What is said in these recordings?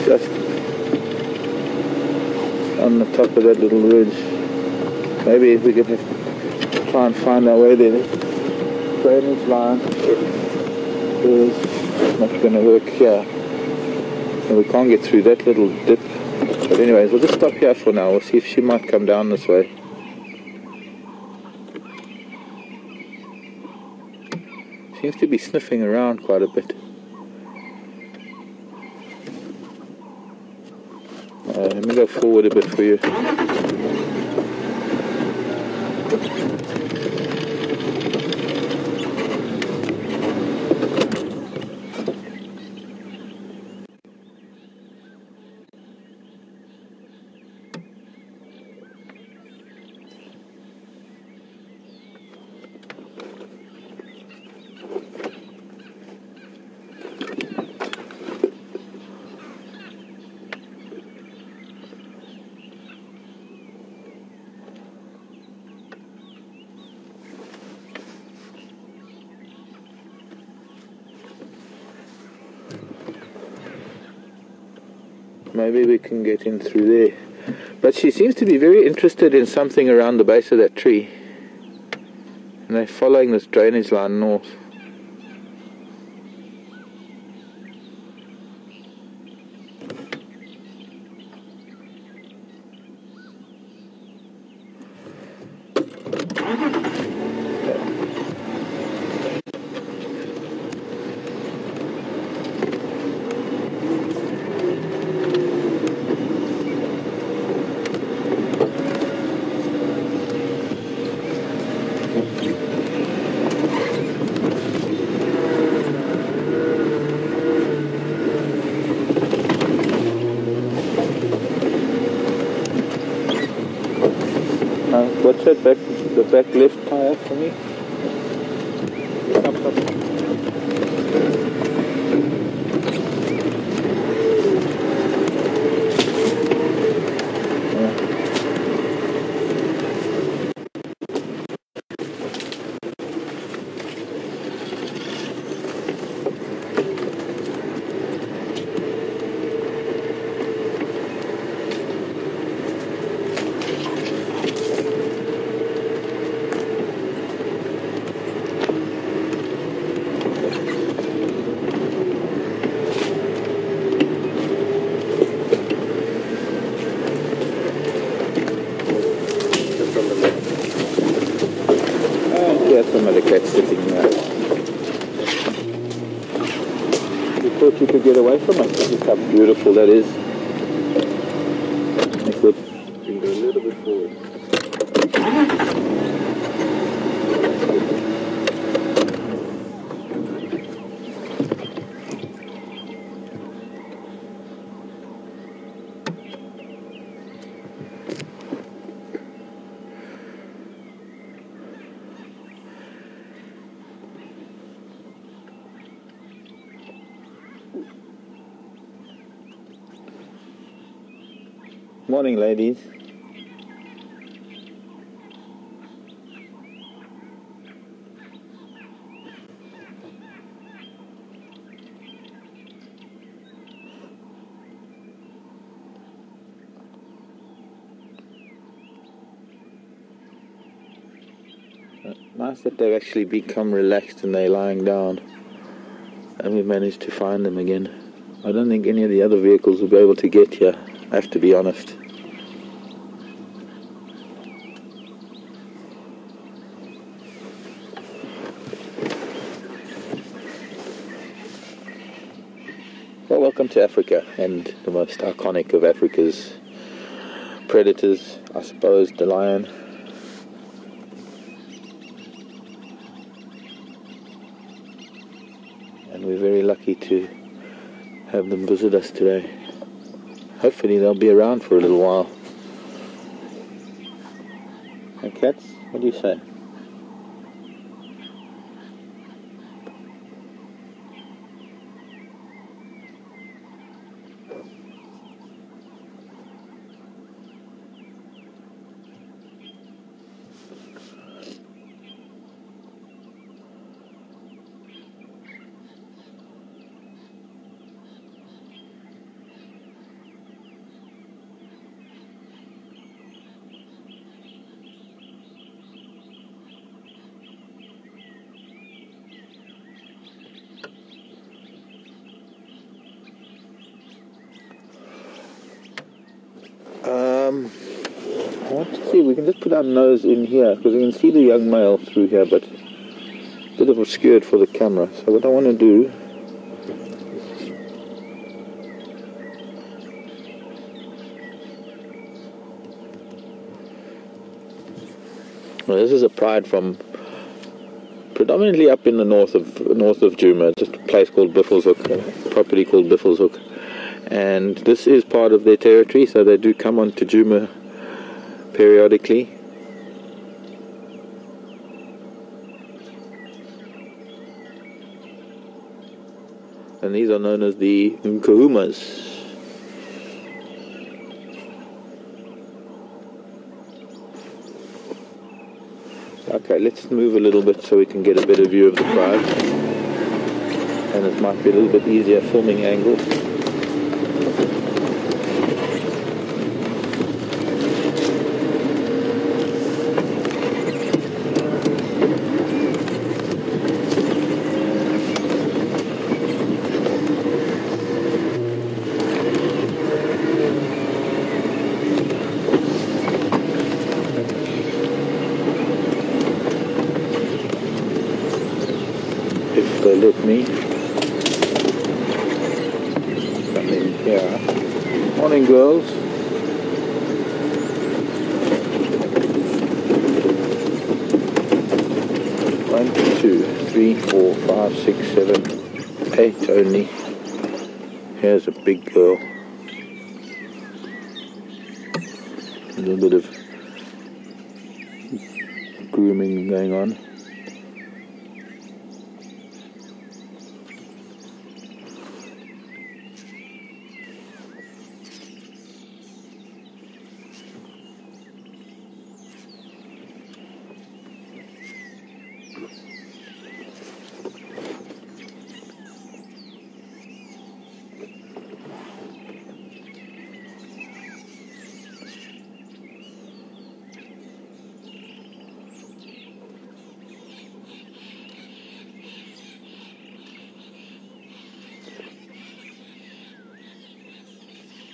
just on the top of that little ridge. Maybe if we could try and find our way there. The drainage line is not going to work here. And we can't get through that little dip. But anyways, we'll just stop here for now. We'll see if she might come down this way. Seems to be sniffing around quite a bit. Let me go forward a bit for you. Maybe we can get in through there. But she seems to be very interested in something around the base of that tree. And they're following this drainage line north. What's that back, the back left tire for me? Come. Some of the cats sitting there. You thought you could get away from us. Look how beautiful that is. Make it. You can go a little bit forward. Morning, ladies. Nice that they've actually become relaxed and they're lying down, and we managed to find them again. I don't think any of the other vehicles will be able to get here, I have to be honest. Well, welcome to Africa, and the most iconic of Africa's predators, I suppose, the lion. And we're very lucky to have them visit us today. Hopefully they'll be around for a little while. Hey cats, what do you say? want to see, we can just put our nose in here because we can see the young male through here, but a bit of obscured for the camera. So what I want to do, well, this is a pride from predominantly up in the north of Nkuhuma, just a place called Buffelshoek, a property called Buffelshoek, and this is part of their territory, so they do come on to Nkuhuma periodically. And these are known as the Nkuhumas. Okay, let's move a little bit so we can get a better view of the pride, and it might be a little bit easier filming angle. If they let me come in here. Morning, girls. One, two, three, 4, 5, 6, 7, 8 only. Here's a big girl. A little bit of grooming going on.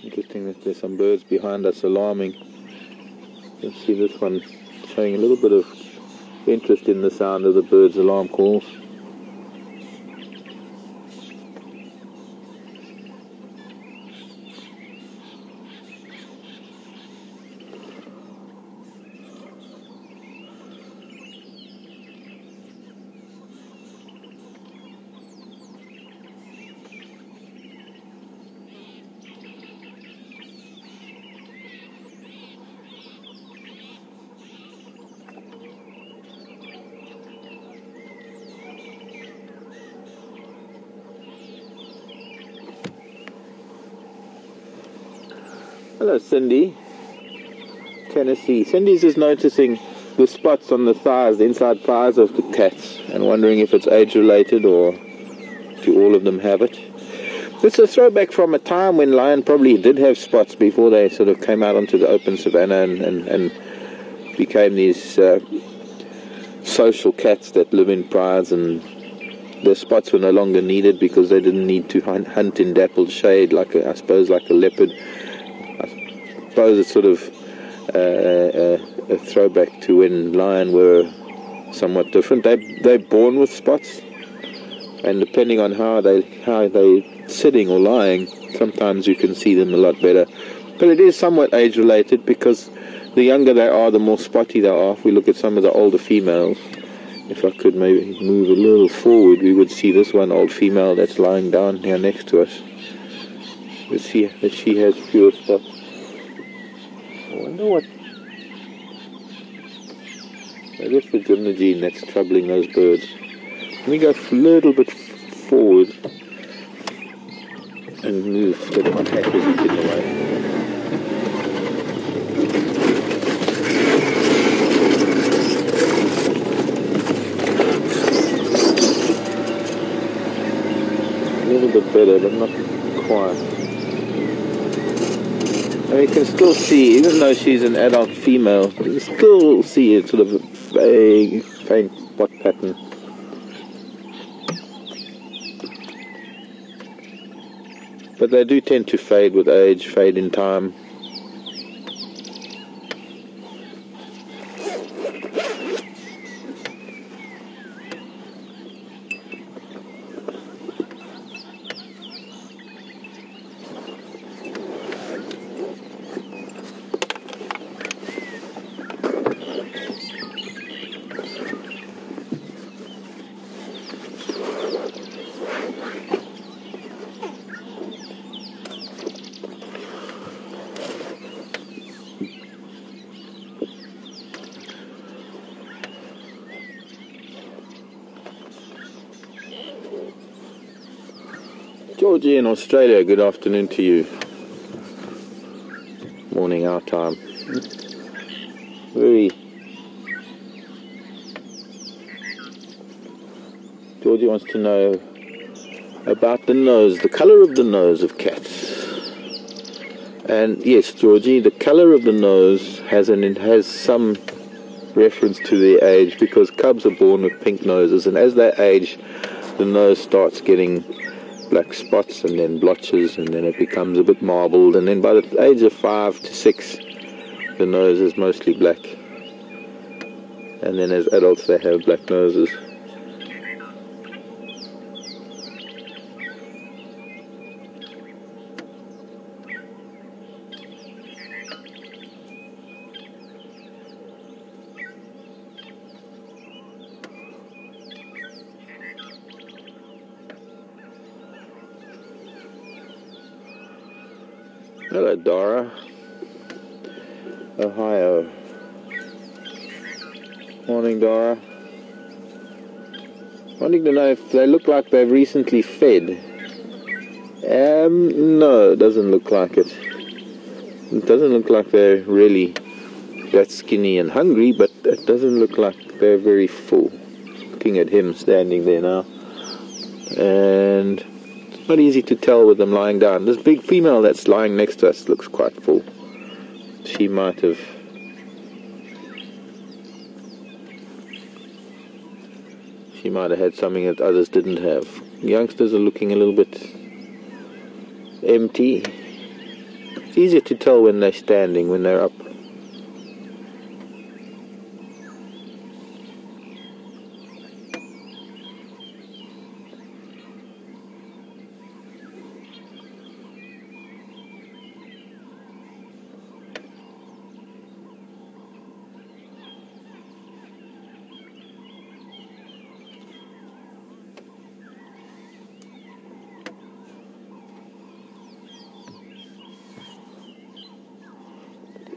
Interesting that there's some birds behind us alarming. You can see this one showing a little bit of interest in the sound of the bird's alarm calls. Hello, Cindy. Tennessee. Cindy's just noticing the spots on the thighs, the inside thighs of the cats, and wondering if it's age-related or do all of them have it. It's a throwback from a time when lion probably did have spots before they sort of came out onto the open savanna and became these social cats that live in prides, and their spots were no longer needed because they didn't need to hunt in dappled shade like I suppose like a leopard. I suppose it's sort of a throwback to when lion were somewhat different. They're born with spots, and depending on how they sitting or lying, sometimes you can see them a lot better. But it is somewhat age related because the younger they are, the more spotty they are. If we look at some of the older females, if I could maybe move a little forward, we would see this one old female that's lying down here next to us. We see that she has fewer spots. I wonder what... Maybe it's the gene that's troubling those birds. Let me go a little bit forward and move so that my hat isn't in the way. A little bit better, but not quite. And you can still see, even though she's an adult female, you can still see a sort of vague, faint spot pattern. But they do tend to fade with age, fade in time. Georgie in Australia, good afternoon to you. Morning our time. Georgie wants to know about the nose, the colour of the nose of cats. And yes, Georgie, the colour of the nose has some reference to their age, because cubs are born with pink noses, and as they age, the nose starts getting black spots and then blotches, and then it becomes a bit marbled, and then by the age of 5 to 6, the nose is mostly black. And then as adults, they have black noses. Hello, Dora. Ohio. Morning, Dora. Wanting to know if they look like they've recently fed. No, it doesn't look like it. It doesn't look like they're really that skinny and hungry, but it doesn't look like they're very full. Looking at him standing there now. And not easy to tell with them lying down. This big female that's lying next to us looks quite full. She might have had something that others didn't have. Youngsters are looking a little bit empty. It's easier to tell when they're standing, when they're up.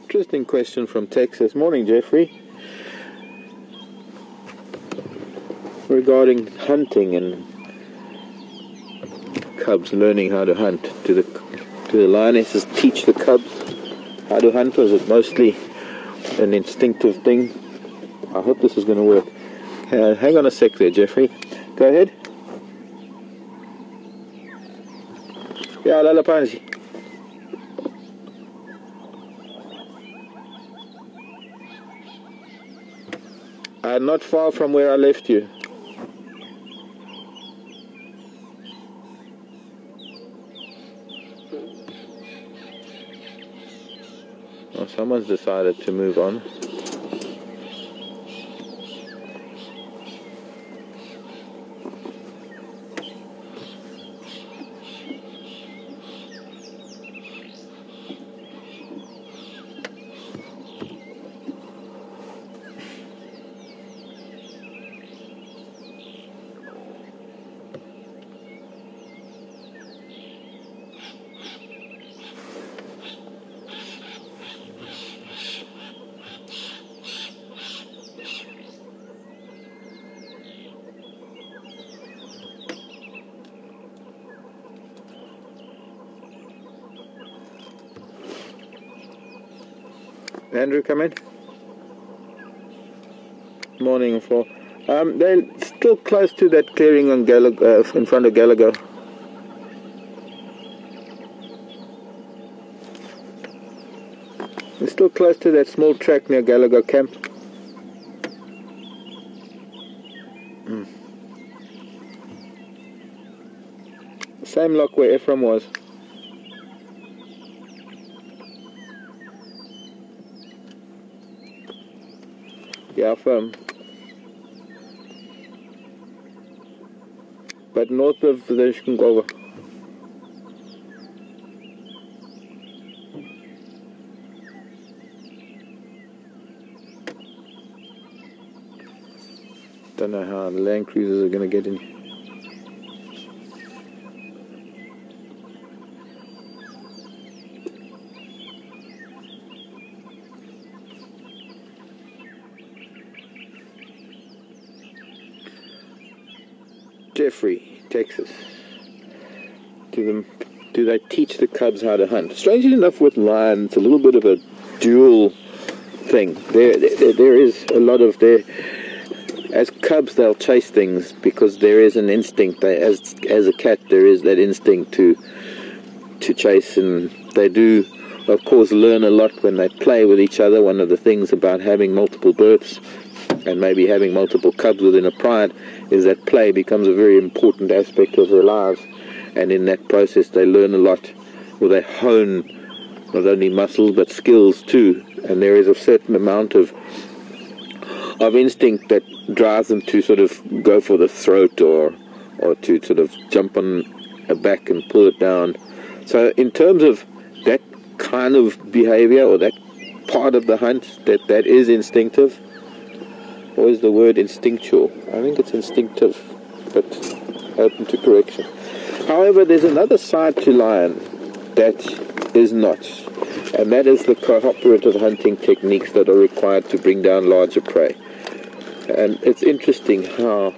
Interesting question from Texas. Morning, Jeffrey. Regarding hunting and cubs learning how to hunt. Do the lionesses teach the cubs how to hunt, or is it mostly an instinctive thing? I hope this is going to work. Hang on a sec there, Jeffrey. Go ahead. Yeah, lalapansi. Not far from where I left you. Oh, someone's decided to move on. Andrew, come in. Morning, Flo. They're still close to that clearing on in front of Gallagher. They're still close to that small track near Gallagher Camp. Same lock where Ephraim was. Yeah, firm. But north of the Nkuhuma. Don't know how the Land Cruisers are going to get in. Jeffrey, Texas. do they teach the cubs how to hunt? Strangely enough, with lions, it's a little bit of a dual thing. There is a lot of as cubs, they'll chase things because there is an instinct. As a cat, there is that instinct to chase, and they do, of course, learn a lot when they play with each other. One of the things about having multiple births and maybe having multiple cubs within a pride is that play becomes a very important aspect of their lives, and in that process they learn a lot, or they hone not only muscles but skills too, and there is a certain amount of instinct that drives them to sort of go for the throat or to sort of jump on a back and pull it down. So in terms of that kind of behavior, or that part of the hunt that is instinctive, or is the word instinctual? I think it's instinctive, but open to correction. However, there's another side to lion that is not, and that is the cooperative hunting techniques that are required to bring down larger prey. And it's interesting how,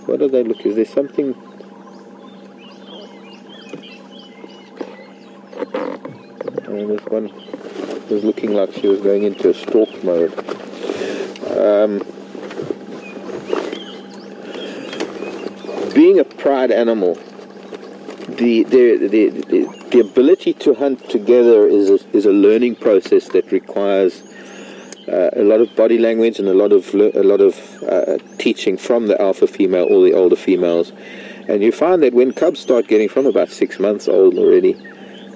what do they look, is there something, this one was looking like she was going into a stalk mode. Being a pride animal, the ability to hunt together is a learning process that requires a lot of body language and a lot of teaching from the alpha female or the older females. And you find that when cubs start getting from about 6 months old already,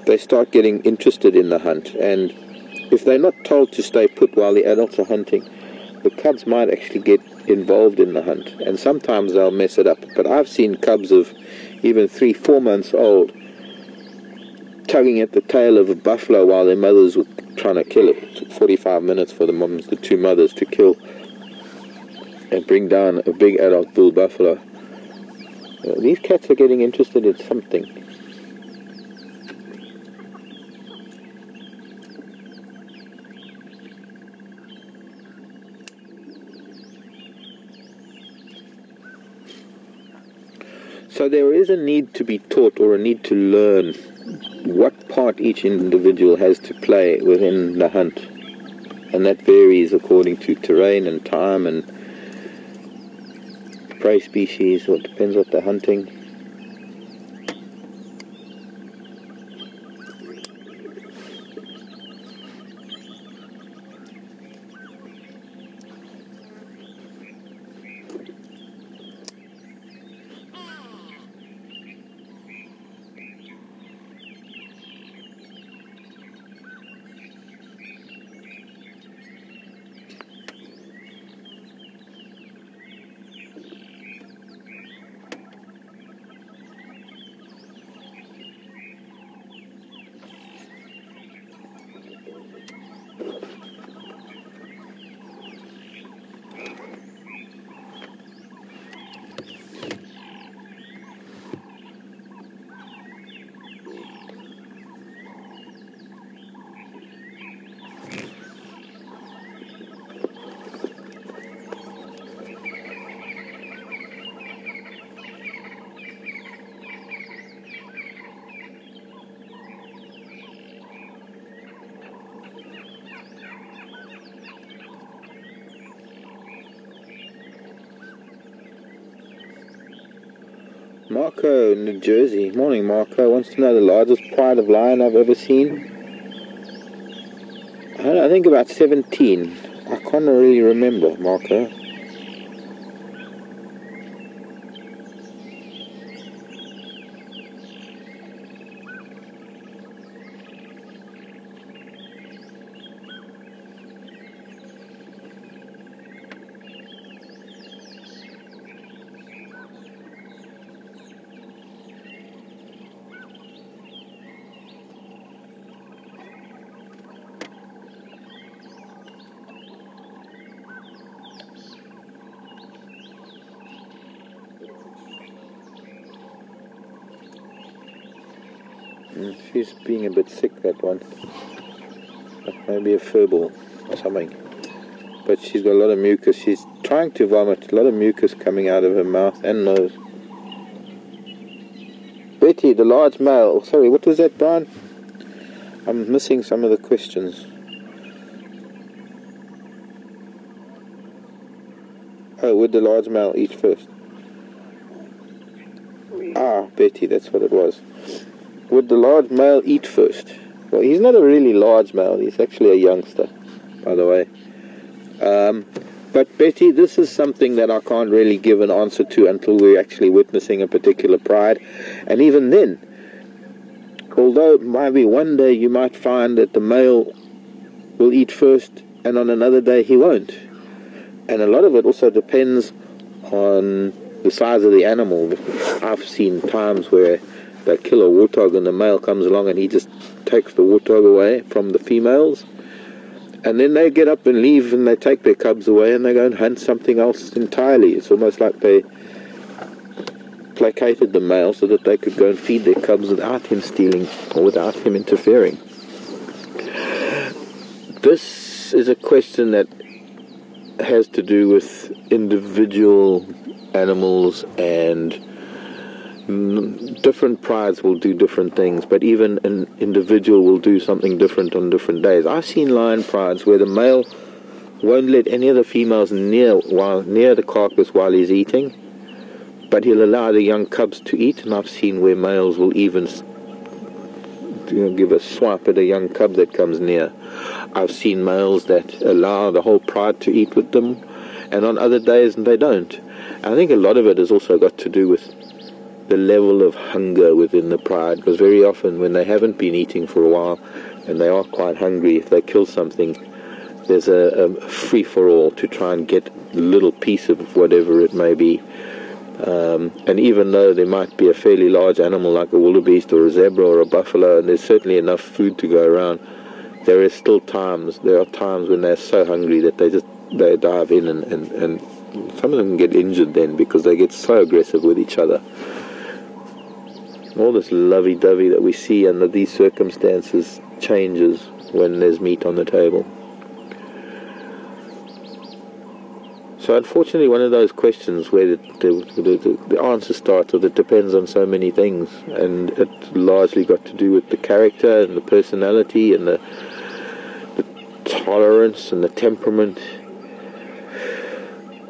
they start getting interested in the hunt. And if they're not told to stay put while the adults are hunting, the cubs might actually get involved in the hunt, and sometimes they'll mess it up. But I've seen cubs of even 3-4 months old tugging at the tail of a buffalo while their mothers were trying to kill it. It took 45 minutes for the two mothers to kill and bring down a big adult bull buffalo. These cats are getting interested in something. So there is a need to be taught, or a need to learn what part each individual has to play within the hunt. And that varies according to terrain and time and prey species, or it depends what they're hunting. Marco, New Jersey. Morning, Marco. Wants to know the largest pride of lion I've ever seen. I think about 17. I can't really remember, Marco. She's being a bit sick, that one. Maybe a furball or something. But she's got a lot of mucus. She's trying to vomit. A lot of mucus coming out of her mouth and nose. Betty, the large male. Sorry, what was that, Brian? I'm missing some of the questions. Oh, would the large male eat first? Ah, Betty, that's what it was. Would the large male eat first? Well, he's not a really large male. He's actually a youngster, by the way. But Betty, this is something that I can't really give an answer to until we're actually witnessing a particular pride. And even then, although maybe one day you might find that the male will eat first and on another day he won't. And a lot of it also depends on the size of the animal. I've seen times where they kill a warthog and the male comes along and he just takes the warthog away from the females. And then they get up and leave and they take their cubs away and they go and hunt something else entirely. It's almost like they placated the male so that they could go and feed their cubs without him stealing or without him interfering. This is a question that has to do with individual animals, and different prides will do different things, but even an individual will do something different on different days. I've seen lion prides where the male won't let any of the females near the carcass while he's eating, but he'll allow the young cubs to eat. And I've seen where males will even give a swipe at a young cub that comes near. I've seen males that allow the whole pride to eat with them, and on other days they don't. I think a lot of it has also got to do with the level of hunger within the pride, because very often when they haven't been eating for a while and they are quite hungry, if they kill something, there's a free-for-all to try and get a little piece of whatever it may be. And even though there might be a fairly large animal like a wildebeest or a zebra or a buffalo, and there's certainly enough food to go around, there are times when they're so hungry that they dive in, and some of them get injured then because they get so aggressive with each other. All this lovey-dovey that we see under these circumstances changes when there's meat on the table. So unfortunately, one of those questions where the answer starts with it depends on so many things, and it's largely got to do with the character and the personality and the tolerance and the temperament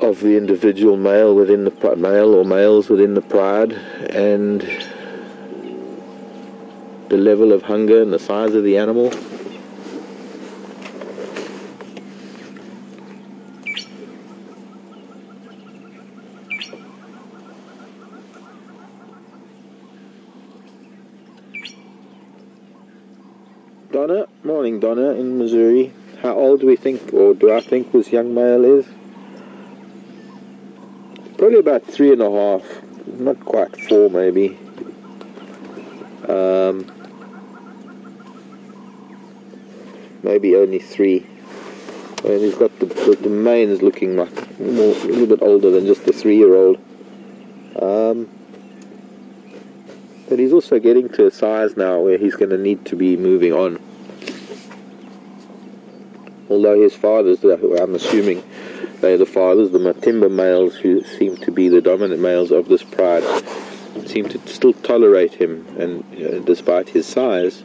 of the individual male or males within the pride, and the level of hunger and the size of the animal. Donna, morning Donna in Missouri. How old do I think this young male is? Probably about 3.5, not quite 4 maybe. Maybe only 3. And he's got the mane is looking like a little bit older than just a 3-year-old. But he's also getting to a size now where he's going to need to be moving on. Although his fathers, I'm assuming they're the fathers, the Matimba males who seem to be the dominant males of this pride, seem to still tolerate him, and despite his size.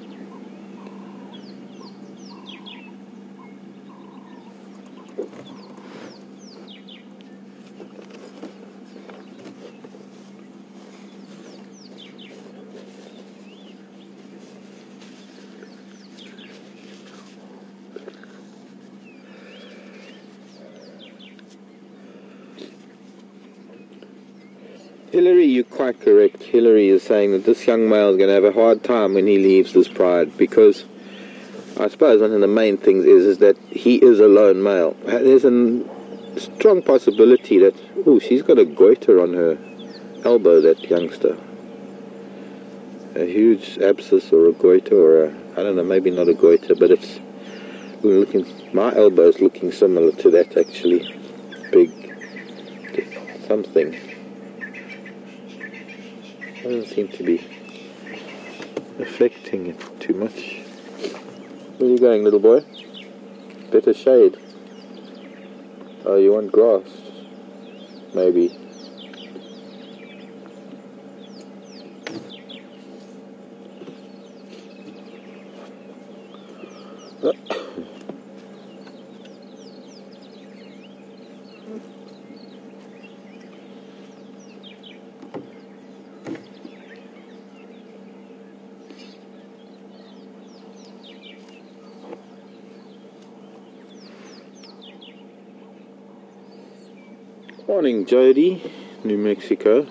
Hillary, you're quite correct. Hillary is saying that this young male is going to have a hard time when he leaves this pride, because I suppose one of the main things is that he is a lone male. There's a strong possibility that, she's got a goiter on her elbow, that youngster. A huge abscess or a goiter, or I don't know, maybe not a goiter, but my elbow's looking similar to that actually. Big something. Doesn't seem to be affecting it too much. Where are you going, little boy? Better shade. Oh, you want grass? Maybe. Morning, Jody, New Mexico.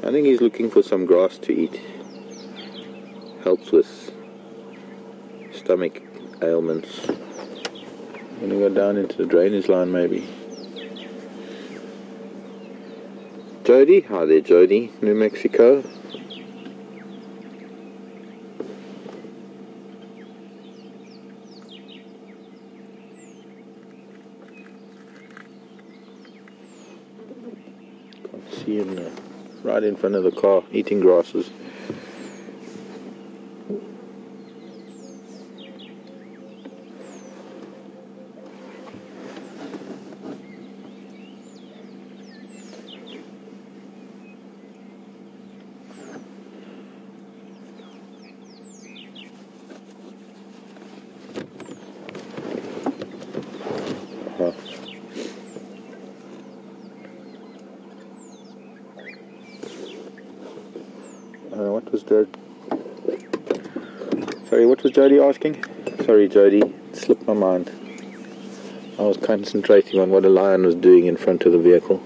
I think he's looking for some grass to eat. Helps with stomach ailments. I'm gonna go down into the drainage line maybe. Jody, hi there Jody, New Mexico. Can't see him now. Right in front of the car, eating grasses. What was the... Sorry, what was Jody asking? Sorry, Jody, it slipped my mind. I was concentrating on what a lion was doing in front of the vehicle.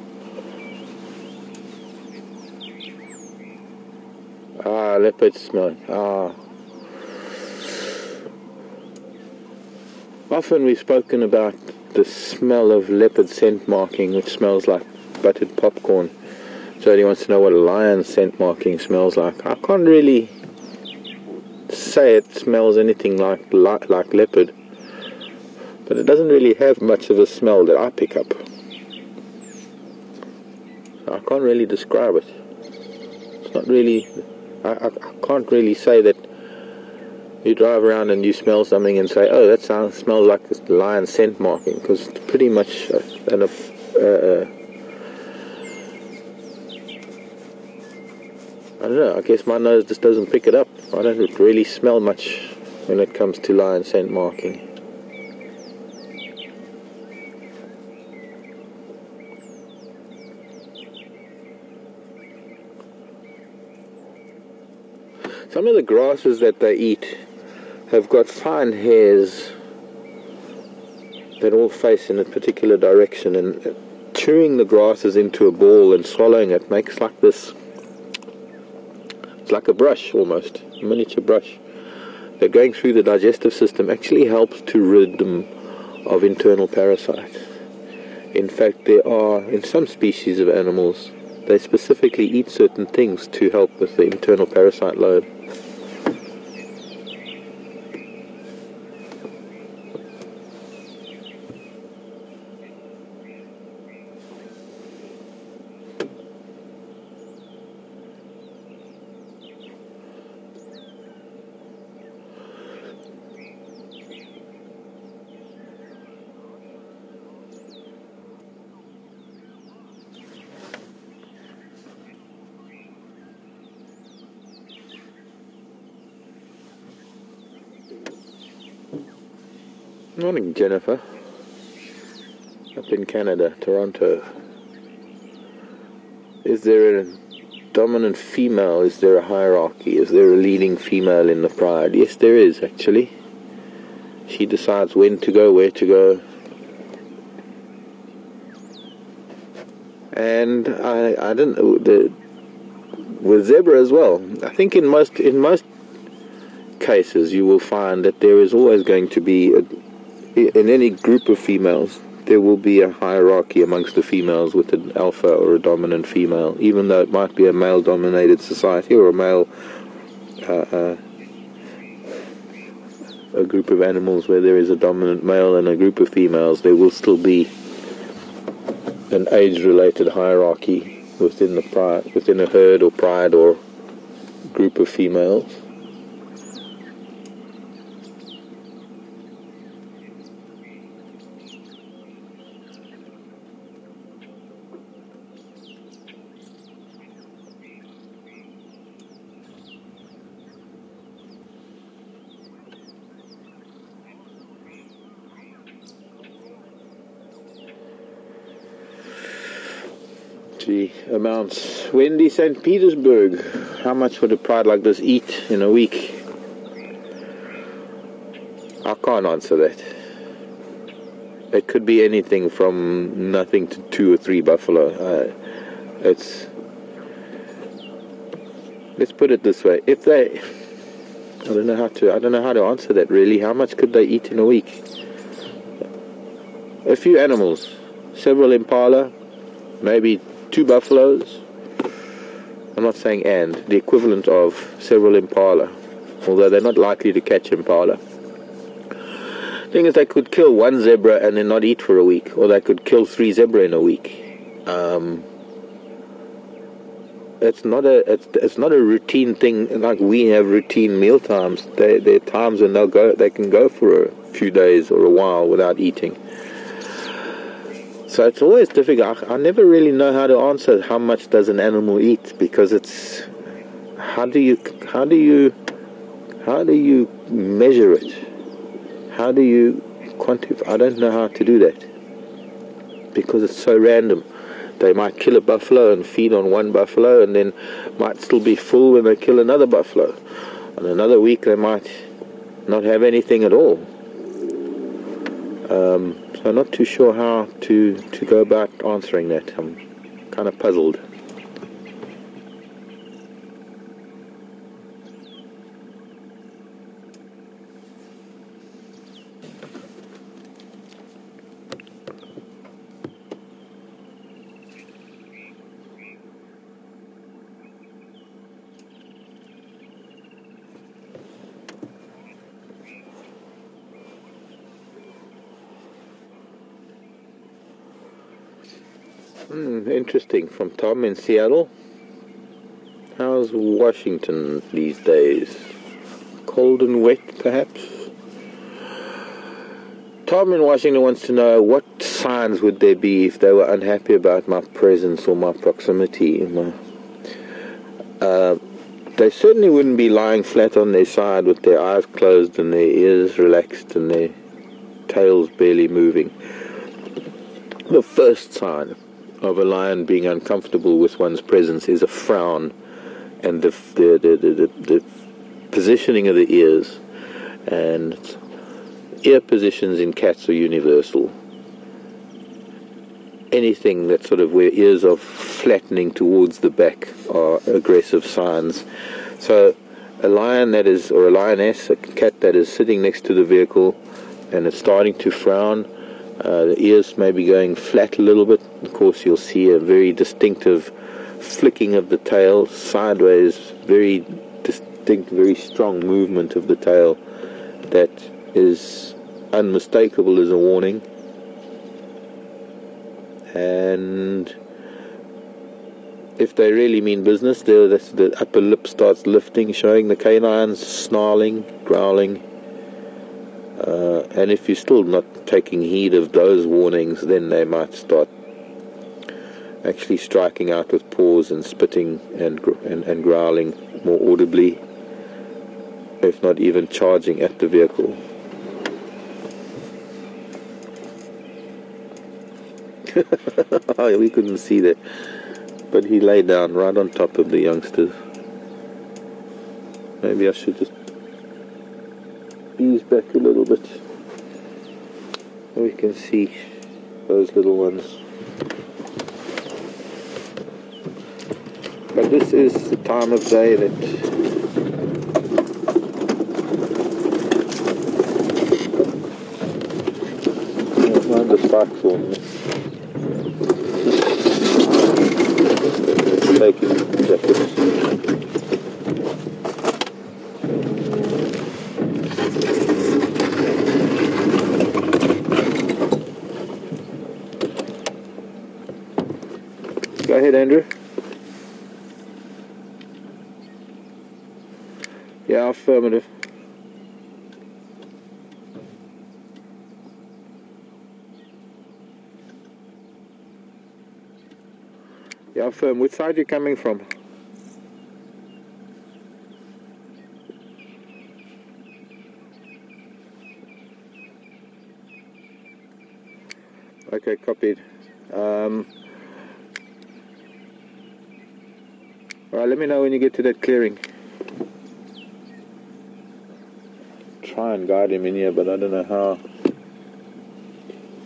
Ah, leopard smell. Ah. Often we've spoken about the smell of leopard scent marking, which smells like buttered popcorn. Jody wants to know what a lion scent marking smells like. I can't really say it smells anything like leopard, but it doesn't really have much of a smell that I pick up. I can't really describe it. It's not really... I can't really say that you drive around and you smell something and say, oh, that smells like this lion scent marking, because it's pretty much I don't know, I guess my nose just doesn't pick it up. I don't really smell much when it comes to lion scent marking. Some of the grasses that they eat have got fine hairs that all face in a particular direction, and chewing the grasses into a ball and swallowing it makes like this... It's like a brush almost, a miniature brush. That going through the digestive system actually helps to rid them of internal parasites. In fact, there are, in some species of animals, they specifically eat certain things to help with the internal parasite load. Morning, Jennifer. Up in Canada, Toronto. Is there a dominant female? Is there a hierarchy? Is there a leading female in the pride? Yes, there is, actually. She decides when to go, where to go. And I don't know, with zebra as well. I think in most cases you will find that there is always going to be in any group of females, there will be a hierarchy amongst the females with an alpha or a dominant female, even though it might be a male-dominated society or a group of animals where there is a dominant male and a group of females. There will still be an age-related hierarchy within the pride, within a herd or pride or group of females. actually amounts. Wendy, St. Petersburg, how much would a pride like this eat in a week? I can't answer that. It could be anything from nothing to 2 or 3 buffalo. Let's put it this way: if they, I don't know how to answer that really. How much could they eat in a week? A few animals, several impala, maybe 2 buffaloes. I'm not saying the equivalent of several impala, although they're not likely to catch impala. Thing is, they could kill 1 zebra and then not eat for a week, or they could kill 3 zebra in a week. It's not a routine thing like we have routine meal times. There are times when they can go for a few days or a while without eating. So it's always difficult. I never really know how to answer how much does an animal eat, because it's how do you measure it? How do you quantify? I don't know how to do that, because it's so random. They might kill a buffalo and feed on 1 buffalo, and then might still be full when they kill another buffalo. On another week they might not have anything at all. So I'm not too sure how to go about answering that. I'm kind of puzzled. Interesting. From Tom in Seattle. How's Washington these days? Cold and wet, perhaps? Tom in Washington wants to know, what signs would there be if they were unhappy about my presence or my proximity? They certainly wouldn't be lying flat on their side with their eyes closed and their ears relaxed and their tails barely moving. The first sign of a lion being uncomfortable with one's presence is a frown, and the positioning of the ears. And ear positions in cats are universal. Anything that sort of where ears are flattening towards the back are aggressive signs. So a lion that is, or a lioness, a cat that is sitting next to the vehicle and it's starting to frown, the ears may be going flat a little bit. Of course, you'll see a very distinctive flicking of the tail sideways, very distinct, very strong movement of the tail that is unmistakable as a warning. And if they really mean business, the upper lip starts lifting, showing the canines, snarling, growling. And if you're still not taking heed of those warnings, then they might start actually striking out with paws and spitting and growling more audibly, if not even charging at the vehicle. We couldn't see that, but he lay down right on top of the youngsters. Maybe I should just ease back a little bit so we can see those little ones. But this is the time of day that mind the spikes on me. Taking jackets. Go ahead, Andrew. Yeah, affirmative. Yeah, affirm. Which side are you coming from? Okay, copied. Alright, let me know when you get to that clearing. Try and guide him in here, but I don't know how.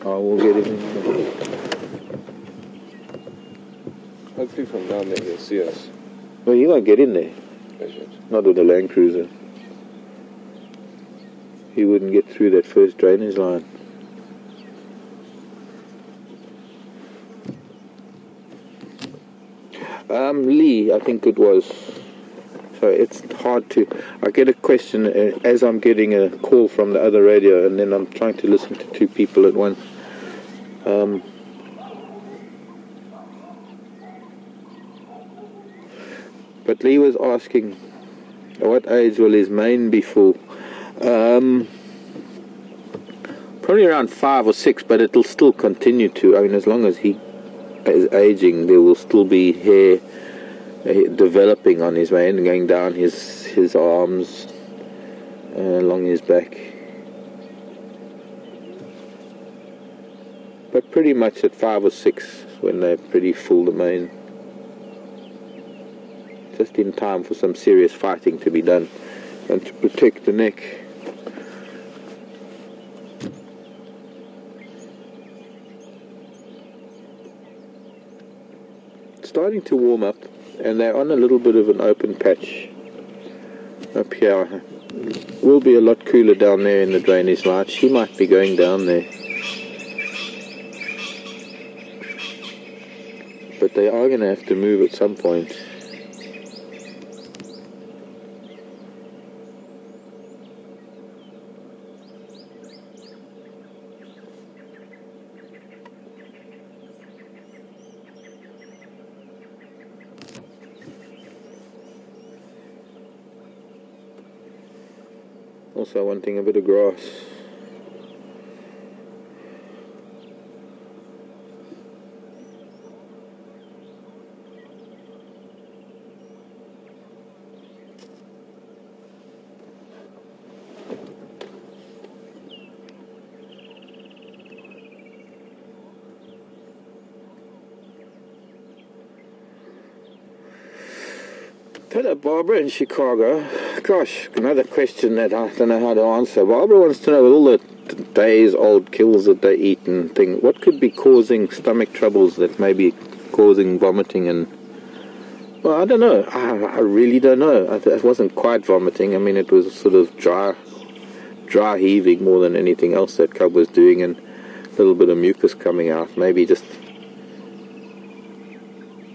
I will get him in here. Hopefully from down there he'll see us. Well, he won't get in there. Not with the Land Cruiser. He wouldn't get through that first drainage line. Lee, I think it was. So it's hard to... I get a question as I'm getting a call from the other radio, and then I'm trying to listen to two people at once. But Lee was asking, what age will his mane be full? Probably around 5 or 6, but it'll still continue to. I mean, as long as he is aging, there will still be hair developing on his mane and going down his arms, along his back. But pretty much at 5 or 6 when they're pretty full, the mane. Just in time for some serious fighting to be done and to protect the neck. It's starting to warm up, and they're on a little bit of an open patch up here. Will be a lot cooler down there in the drainage line. She might be going down there, but they are going to have to move at some point. Also wanting a bit of grass. Hello, Barbara in Chicago. Gosh, another question that I don't know how to answer. Barbara wants to know, with all the days-old kills that they eat and things, what could be causing stomach troubles that may be causing vomiting and... Well, I don't know. I really don't know. It wasn't quite vomiting. I mean, it was sort of dry heaving more than anything else that cub was doing, and a little bit of mucus coming out. Maybe just...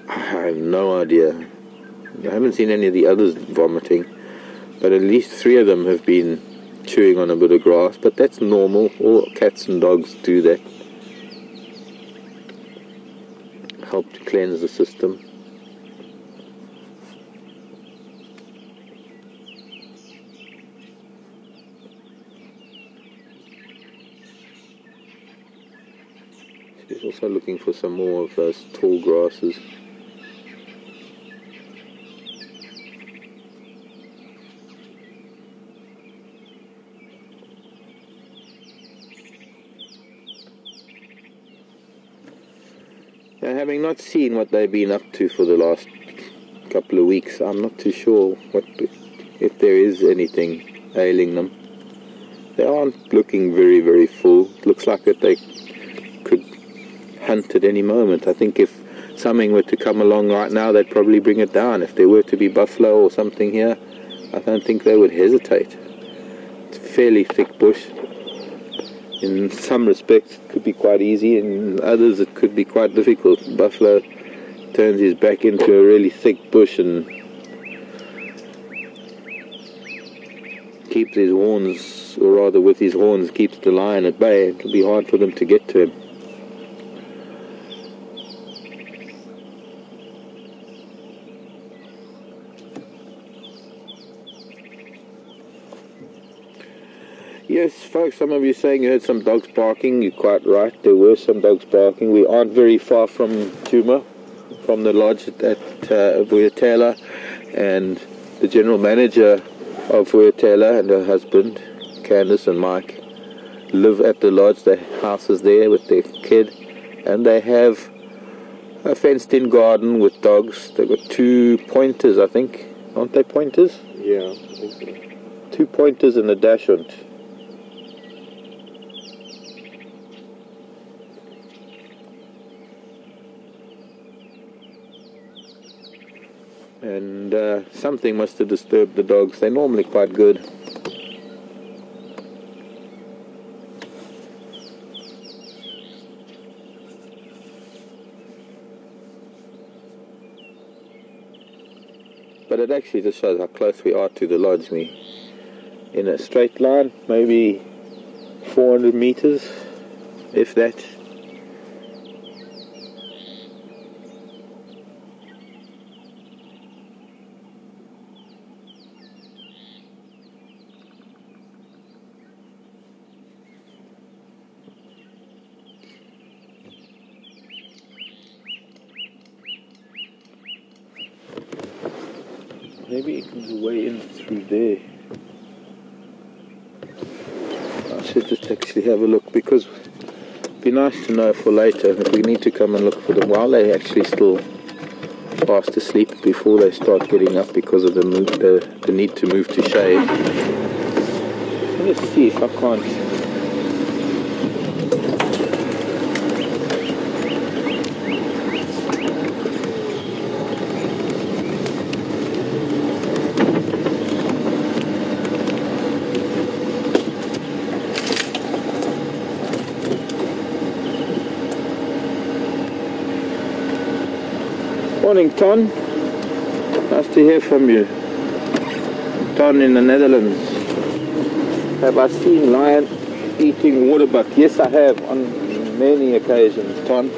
I have no idea. I haven't seen any of the others vomiting, but at least 3 of them have been chewing on a bit of grass, but that's normal. All cats and dogs do that. Help to cleanse the system. She's also looking for some more of those tall grasses. Having not seen what they've been up to for the last couple of weeks, I'm not too sure if there is anything ailing them. They aren't looking very, very full. It looks like that they could hunt at any moment. I think if something were to come along right now, they'd probably bring it down. If there were to be buffalo or something here, I don't think they would hesitate. It's a fairly thick bush. In some respects it could be quite easy, in others it could be quite difficult. Buffalo turns his back into a really thick bush and keeps his horns, or rather with his horns keeps the lion at bay. It'll be hard for them to get to him. Yes, folks, some of you saying you heard some dogs barking. You're quite right, there were some dogs barking. We aren't very far from Nkuhuma, from the lodge at WildEarth, and the general manager of WildEarth and her husband, Candace and Mike, live at the lodge. Their house is there with their kid, and they have A fenced-in garden with dogs. They've got 2 pointers, I think. Aren't they pointers? Yeah, I think so. 2 pointers and a dachshund. And something must have disturbed the dogs. They're normally quite good. But it actually just shows how close we are to the lodge. We in a straight line, maybe 400 meters, if that. Maybe it comes way in through there. I should just actually have a look, because it'd be nice to know for later if we need to come and look for them while they actually still fast asleep before they start getting up because of the need to move to shade. Let's see if I can't. Morning, Ton. Nice to hear from you. Ton in the Netherlands. Have I seen lion eating waterbuck? Yes, I have, on many occasions, Ton.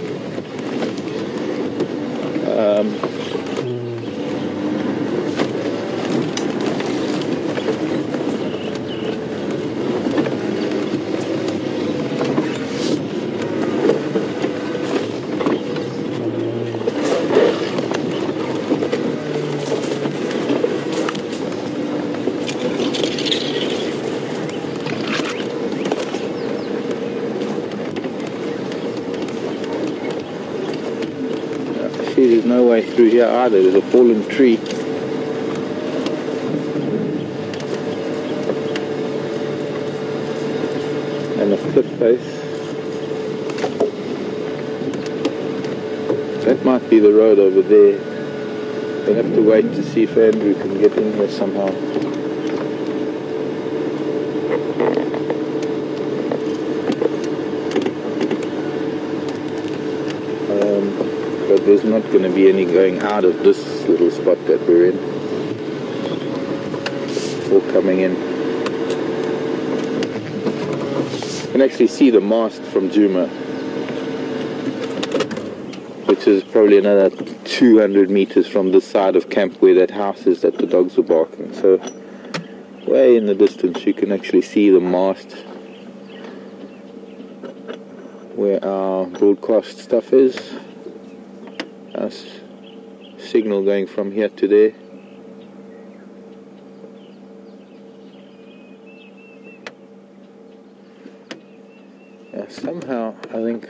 There's no way through here either. There's a fallen tree. And a cliff face. That might be the road over there. We'll have to wait to see if Andrew can get in here somehow. But there's not going to be any going out of this little spot that we're in, or coming in. You can actually see the mast from Nkuhuma, which is probably another 200 meters from this side of camp where that house is that the dogs were barking. So way in the distance you can actually see the mast where our broadcast stuff is. Signal going from here to there. Yeah, somehow I think